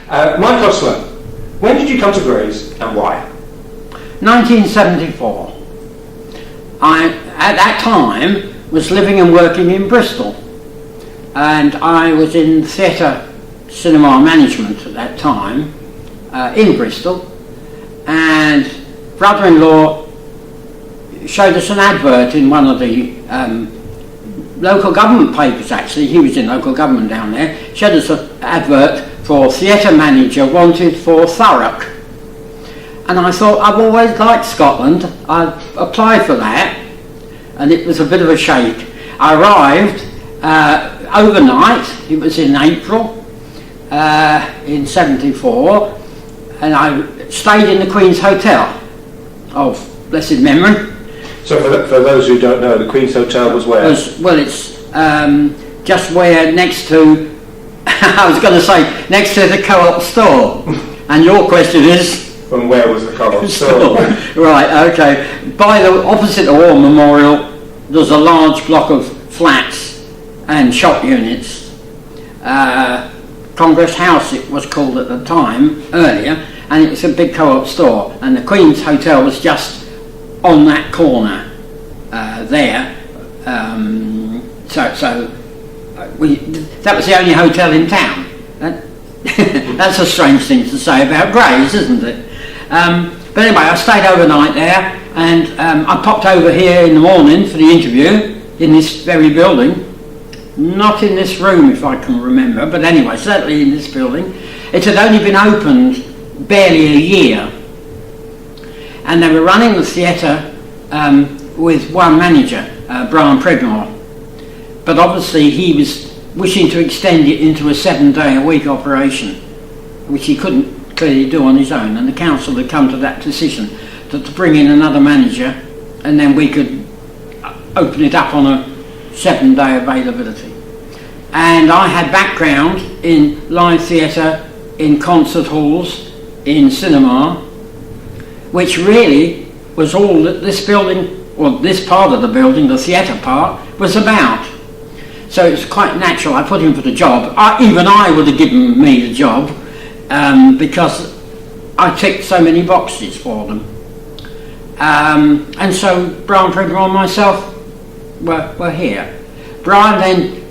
Mike Ostler, when did you come to Grays and why? 1974. I, at that time, was living and working in Bristol, and I was in theatre cinema management at that time in Bristol, and brother-in-law showed us an advert in one of the local government papers. Actually, he was in local government down there. Showed us an advert for theatre manager wanted for Thurrock, and I thought, I've always liked Scotland. I applied for that, and it was a bit of a shake. I arrived overnight. It was in April in '74, and I stayed in the Queen's Hotel of blessed memory. So for those who don't know, the Queen's Hotel was where? It's just where next to, I was going to say, next to the Co-op store. And your question is? From where was the Co-op store? Right, okay. By the opposite the War Memorial, there's a large block of flats and shop units. Congress House it was called at the time, earlier, and it was a big Co-op store. And the Queen's Hotel was just on that corner there. That was the only hotel in town. That's a strange thing to say about Grays, isn't it? But anyway, I stayed overnight there, and I popped over here in the morning for the interview in this very building. Not in this room, if I can remember, but anyway, certainly in this building. It had only been opened barely a year, and they were running the theatre with one manager, Brian Pridmore, but obviously he was wishing to extend it into a 7-day-a-week operation, which he couldn't clearly do on his own, and the council had come to that decision to bring in another manager, and then we could open it up on a 7-day availability. And I had background in live theatre, in concert halls, in cinema, which really was all that this building, or this part of the building, the theatre part, was about. So it was quite natural. I put in for the job. Even I would have given me the job because I ticked so many boxes for them. And so Brian Pridmore and myself were here. Brian then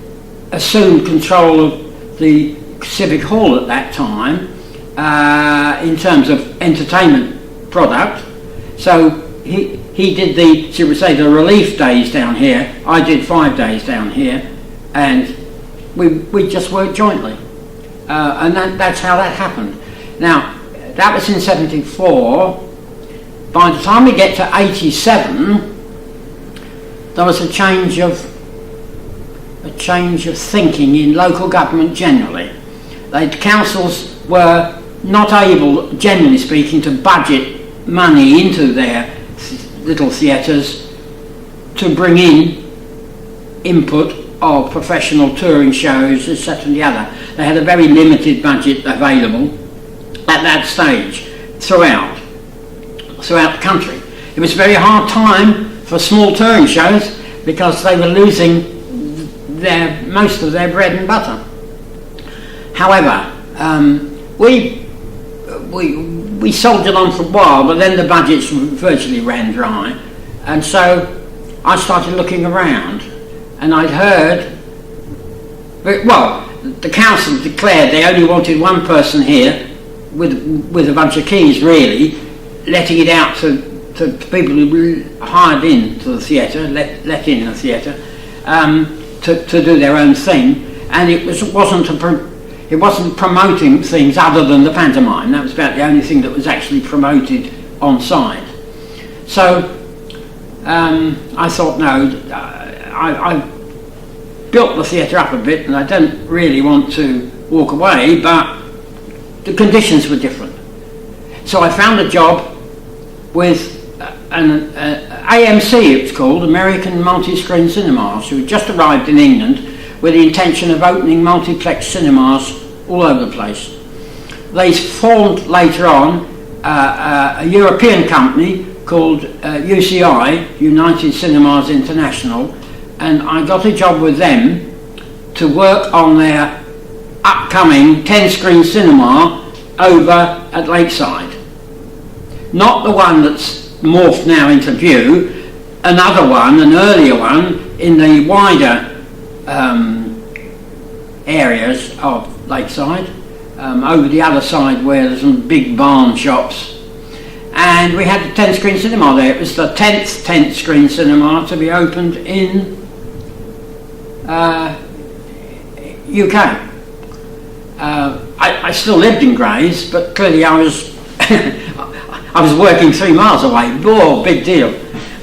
assumed control of the Civic Hall at that time in terms of entertainment product. So he did the, shall we say, the relief days down here. I did 5 days down here, and we just worked jointly. And that's how that happened. Now, that was in '74. By the time we get to '87, there was a change of thinking in local government generally. The councils were not able, generally speaking, to budget money into their little theatres to bring in input of professional touring shows, this, that and the other. They had a very limited budget available at that stage throughout the country. It was a very hard time for small touring shows because they were losing most of their bread and butter. However, we soldiered on for a while, but then the budgets virtually ran dry, and so I started looking around, and I'd heard, well, the council declared they only wanted one person here with a bunch of keys, really, letting it out to people who were hired into the theatre, let in the theatre, to do their own thing, and it wasn't promoting things other than the pantomime. That was about the only thing that was actually promoted on site. So I thought, no, I built the theatre up a bit, and I don't really want to walk away, but the conditions were different. So I found a job with an AMC, it was called, American Multi-Screen Cinemas, who had just arrived in England with the intention of opening multiplex cinemas all over the place. They formed later on a European company called UCI, United Cinemas International, and I got a job with them to work on their upcoming 10-screen cinema over at Lakeside. Not the one that's morphed now into View, another one, an earlier one, in the wider areas of Lakeside, over the other side where there's some big barn shops. And we had the 10-screen cinema there. It was the 10th 10-screen cinema to be opened in UK. I still lived in Grays, but clearly I was I was working 3 miles away. Oh, big deal.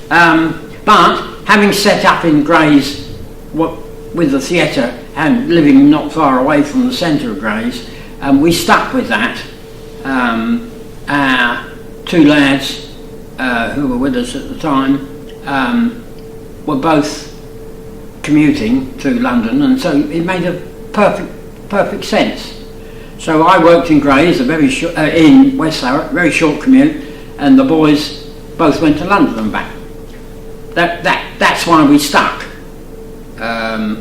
But having set up in Grays with the theatre and living not far away from the centre of Grays, we stuck with that. Our 2 lads who were with us at the time were both commuting to London, and so it made a perfect sense. So I worked in Grays, in West Thurrock, very short commute, and the boys both went to London and back. That's why we stuck. Now,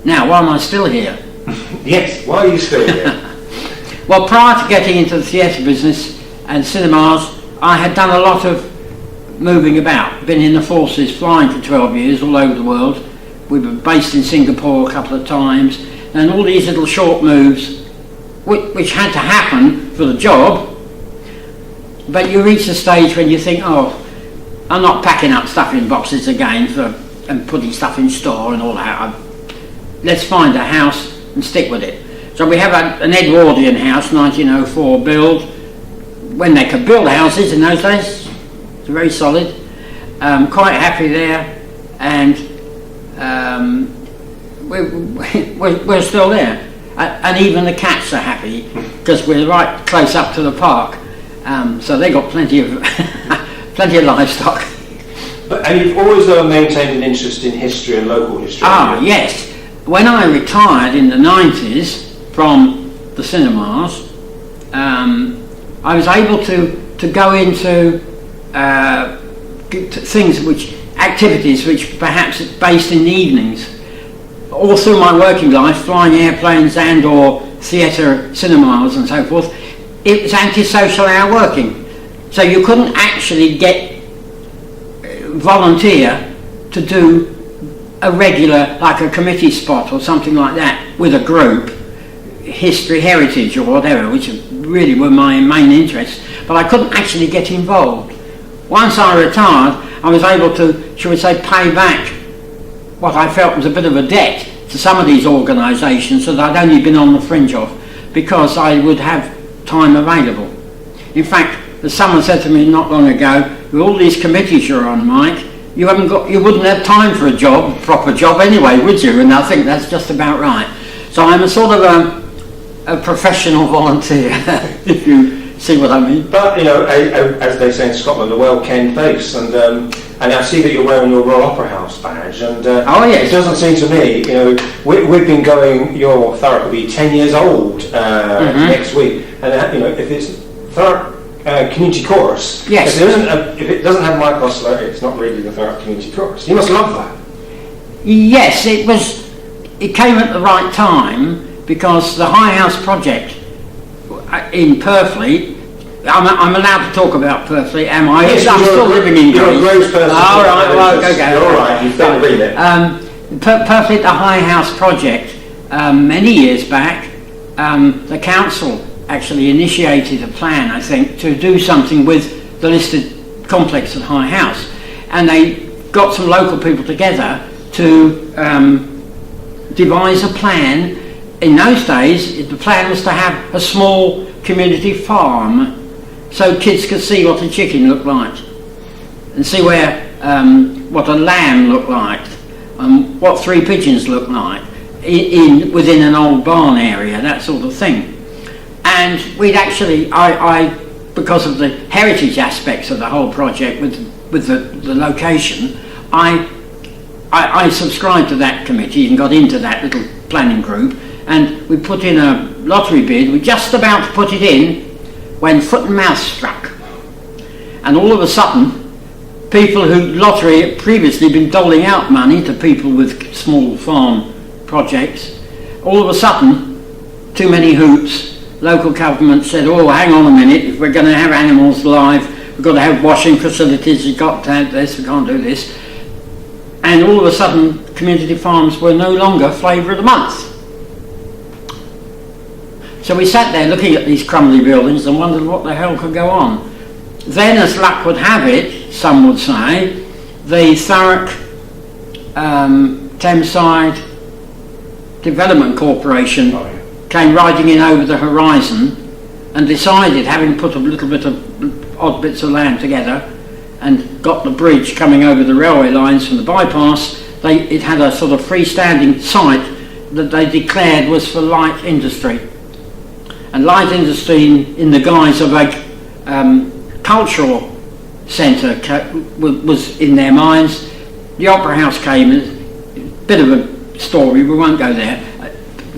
why am I still here? Yes, why are you still here? Well, prior to getting into the theatre business and cinemas, I had done a lot of moving about. Been in the forces, flying for 12 years all over the world. We were based in Singapore a couple of times, and all these little short moves, which had to happen for the job. But you reach a stage when you think, oh, I'm not packing up stuff in boxes again and putting stuff in store and all that. Let's find a house and stick with it. So we have an Edwardian house, 1904 build. When they could build houses in those days, it's very solid. Quite happy there, and we're still there. And even the cats are happy because we're right close up to the park, so they got plenty of livestock. And you've always maintained an interest in history and local history. Yes. When I retired in the 90s from the cinemas, I was able to go into activities which perhaps based in the evenings. All through my working life, flying airplanes and or theatre, cinemas and so forth, it was anti-social hour working. So you couldn't actually volunteer to do a regular, like a committee spot or something like that with a group, history, heritage or whatever, which really were my main interests, but I couldn't actually get involved. Once I retired, I was able to, shall we say, pay back what I felt was a bit of a debt to some of these organisations that I'd only been on the fringe of because I would have time available. In fact, as someone said to me not long ago, with all these committees you're on, Mike, you wouldn't have time for a proper job anyway, would you? And I think that's just about right. So I'm a sort of a professional volunteer, if you see what I mean. But, as they say in Scotland, a well-kenned face, and I see that you're wearing your Royal Opera House badge, and oh, yes. It doesn't seem to me, we've been going, your Thurrock will be 10 years old next week, and if it's Thurrock Community Chorus, yes. if it doesn't have Mike Ostler, it's not really the Thurrock Community Chorus. You must love that. Yes, it came at the right time, because the High House project in Purfleet, I'm allowed to talk about Purfleet, am I? Yes, I'm still living in Grays. You're a Grays person. All right, well, okay. You're all right, you've done the remit. Purfleet, the High House project, many years back, the council actually initiated a plan, I think, to do something with the listed complex at High House. And they got some local people together to devise a plan. In those days, the plan was to have a small community farm so kids could see what a chicken looked like and see where what a lamb looked like and what 3 pigeons looked like within an old barn area, that sort of thing. And we'd actually, I because of the heritage aspects of the whole project with the location, I subscribed to that committee and got into that little planning group, and we put in a lottery bid. We were just about to put it in when foot and mouth struck, and all of a sudden people who lottery had previously been doling out money to people with small farm projects, all of a sudden, too many hoops, local government said, oh, hang on a minute, if we're going to have animals live, we've got to have washing facilities, you've got to have this, we can't do this. And all of a sudden, community farms were no longer flavour of the month. So we sat there looking at these crumbly buildings and wondered what the hell could go on. Then, as luck would have it, some would say, the Thurrock Thameside Development Corporation came riding in over the horizon and decided, having put a little bit of odd bits of land together and got the bridge coming over the railway lines from the bypass, it had a sort of freestanding site that they declared was for light industry. And light industry in the guise of a cultural centre was in their minds. The Opera House came, a bit of a story, we won't go there,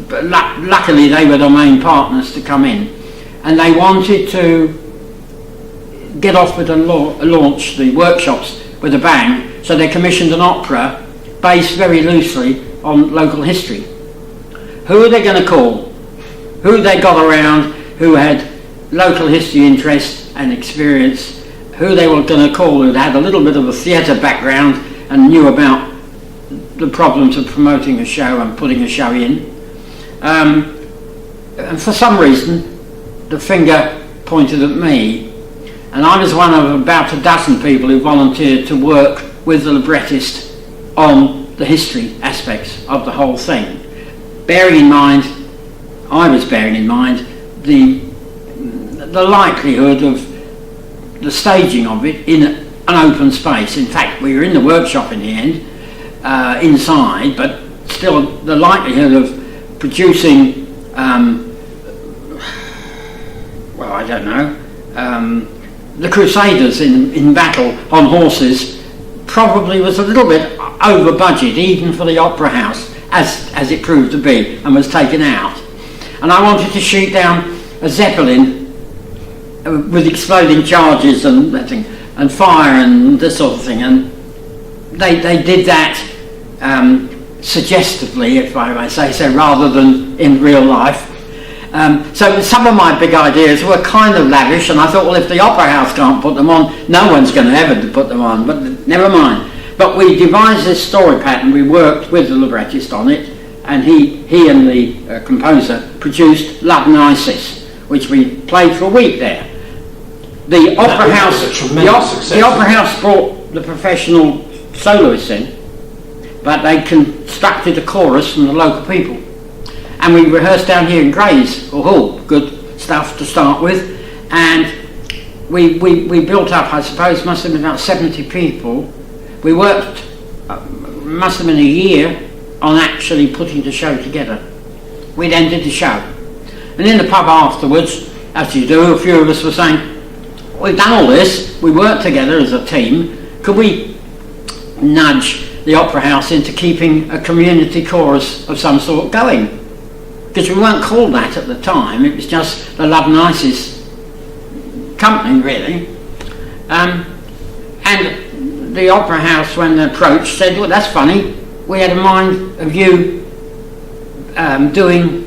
but luckily they were the main partners to come in, and they wanted to get off with and launch the workshops with a bang, so they commissioned an opera based very loosely on local history. Who are they going to call? Who they got around who had local history interest and experience, who they were going to call who had a little bit of a theatre background and knew about the problems of promoting a show and putting a show in. And for some reason, the finger pointed at me, and I was one of about a dozen people who volunteered to work with the librettist on the history aspects of the whole thing. I was bearing in mind the likelihood of the staging of it in an open space. In fact, we were in the workshop in the end, inside, but still the likelihood of producing, well, I don't know, the Crusaders in battle on horses probably was a little bit over budget, even for the Opera House, as it proved to be, and was taken out. And I wanted to shoot down a Zeppelin with exploding charges and that thing, and fire and this sort of thing, and they did that suggestively, if I may say so, rather than in real life. So some of my big ideas were kind of lavish, and I thought, well, if the Opera House can't put them on, no one's going to ever put them on, but never mind. But we devised this story pattern, we worked with the librettist on it, and he and the composer produced Love and Isis, which we played for a week there. The Opera House brought the professional soloists in, but they constructed a chorus from the local people. And we rehearsed down here in Grays, good stuff to start with, and we built up, I suppose, must have been about 70 people. We worked, must have been a year, on actually putting the show together. We then did the show. And in the pub afterwards, as you do, a few of us were saying, we've done all this, we worked together as a team, could we nudge the Opera House into keeping a community chorus of some sort going? Because we weren't called that at the time, it was just the Love and Isis company, really. And the Opera House, when they approached, said, well, that's funny, we had in mind of you doing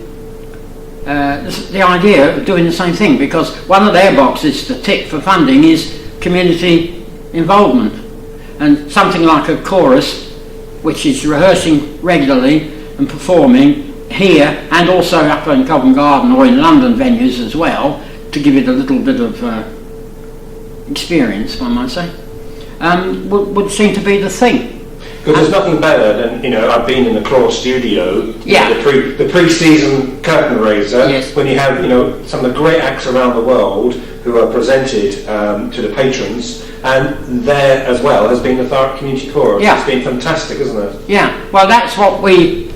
the idea of doing the same thing, because one of their boxes to tick for funding is community involvement, and something like a chorus which is rehearsing regularly and performing here and also up in Covent Garden or in London venues as well, to give it a little bit of experience, one might say, would seem to be the thing. Because there's nothing better than, I've been in the Claw studio, the pre-season curtain raiser, yes, when you have, some of the great acts around the world who are presented to the patrons, and there as well has been the Thurrock Community Chorus. Yeah. It's been fantastic, isn't it? Yeah, well, that's what we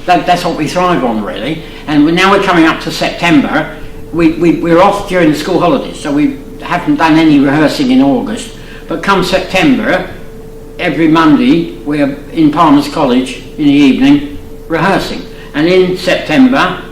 that's what we thrive on, really. And now we're coming up to September. We're off during the school holidays, so we haven't done any rehearsing in August. But come September, every Monday we're in Palmer's College in the evening rehearsing, and in September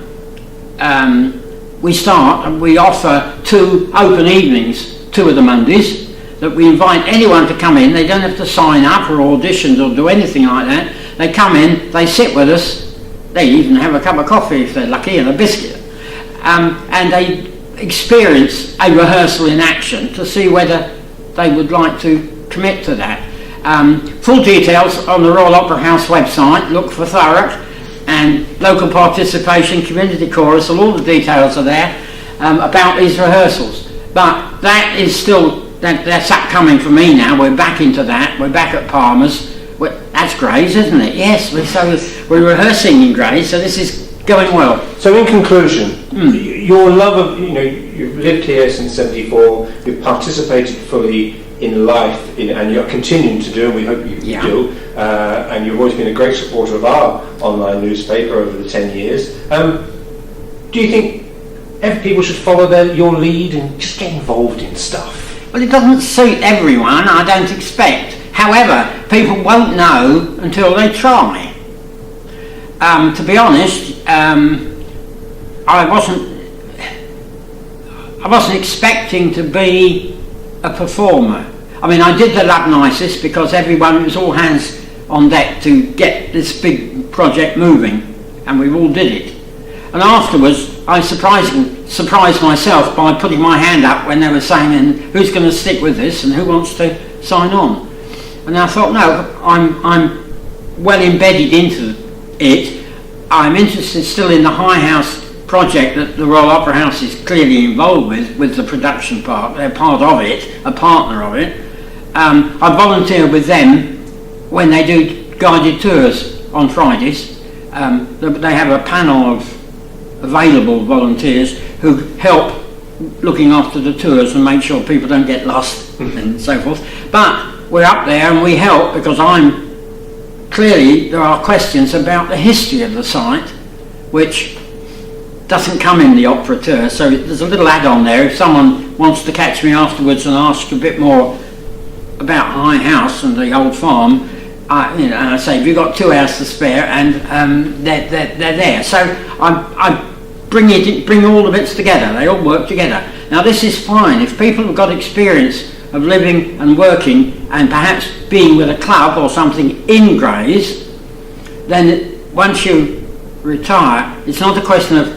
we offer 2 open evenings, 2 of the Mondays, that we invite anyone to come in. They don't have to sign up or auditions or do anything like that. They come in, they sit with us, they even have a cup of coffee if they're lucky and a biscuit, and they experience a rehearsal in action to see whether they would like to commit to that. Full details on the Royal Opera House website. Look for Thurrock and local participation, community chorus, all the details are there about these rehearsals. But that is still, that's upcoming for me now. We're back into that. We're back at Palmer's. That's Grays, isn't it? Yes, we're rehearsing in Grays, so this is going well. So in conclusion, your love of, you've lived here since '74, you've participated fully in life, and you're continuing to do, and we hope you do, and you've always been a great supporter of our online newspaper over the 10 years. Do you think people should follow your lead and just get involved in stuff? Well, it doesn't suit everyone, I don't expect. However, people won't know until they try. To be honest, I wasn't expecting to be a performer. I mean, I did the Lab Nisus because it was all hands on deck to get this big project moving, and we all did it. And afterwards, I surprised myself by putting my hand up when they were saying, who's going to stick with this and who wants to sign on? And I thought, no, I'm well embedded into it. I'm interested still in the High House project that the Royal Opera House is clearly involved with the production part. They're part of it, a partner of it. I volunteer with them when they do guided tours on Fridays. They have a panel of available volunteers who help looking after the tours and make sure people don't get lost and so forth. But we're up there and we help because there are questions about the history of the site which doesn't come in the opera tour, so there's a little add-on there. If someone wants to catch me afterwards and ask a bit more about High House and the old farm, and I say, have you got 2 hours to spare? And they're there. So I bring all the bits together. They all work together. Now this is fine if people have got experience of living and working and perhaps being with a club or something in Grays. Then once you retire, it's not a question of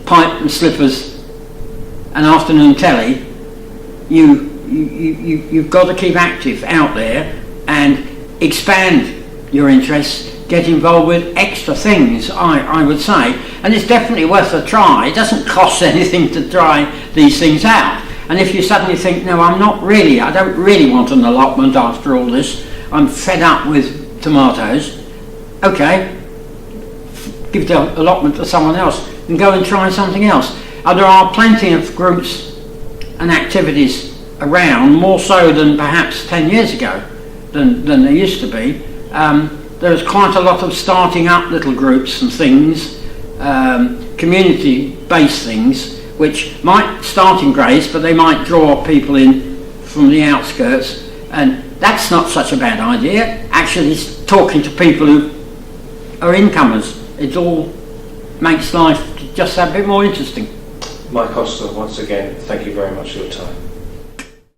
pipe and slippers and afternoon telly. You've got to keep active out there and expand your interests, get involved with extra things, I would say. And it's definitely worth a try. It doesn't cost anything to try these things out. And if you suddenly think, no, I don't really want an allotment after all this, I'm fed up with tomatoes, okay, give the allotment to someone else and go and try something else. There are plenty of groups and activities around, more so than perhaps 10 years ago than there used to be. There's quite a lot of starting up little groups and things, community-based things, which might start in Grays, but they might draw people in from the outskirts, and that's not such a bad idea. Actually, it's talking to people who are incomers. It all makes life just a bit more interesting. Mike Ostler, once again, thank you very much for your time.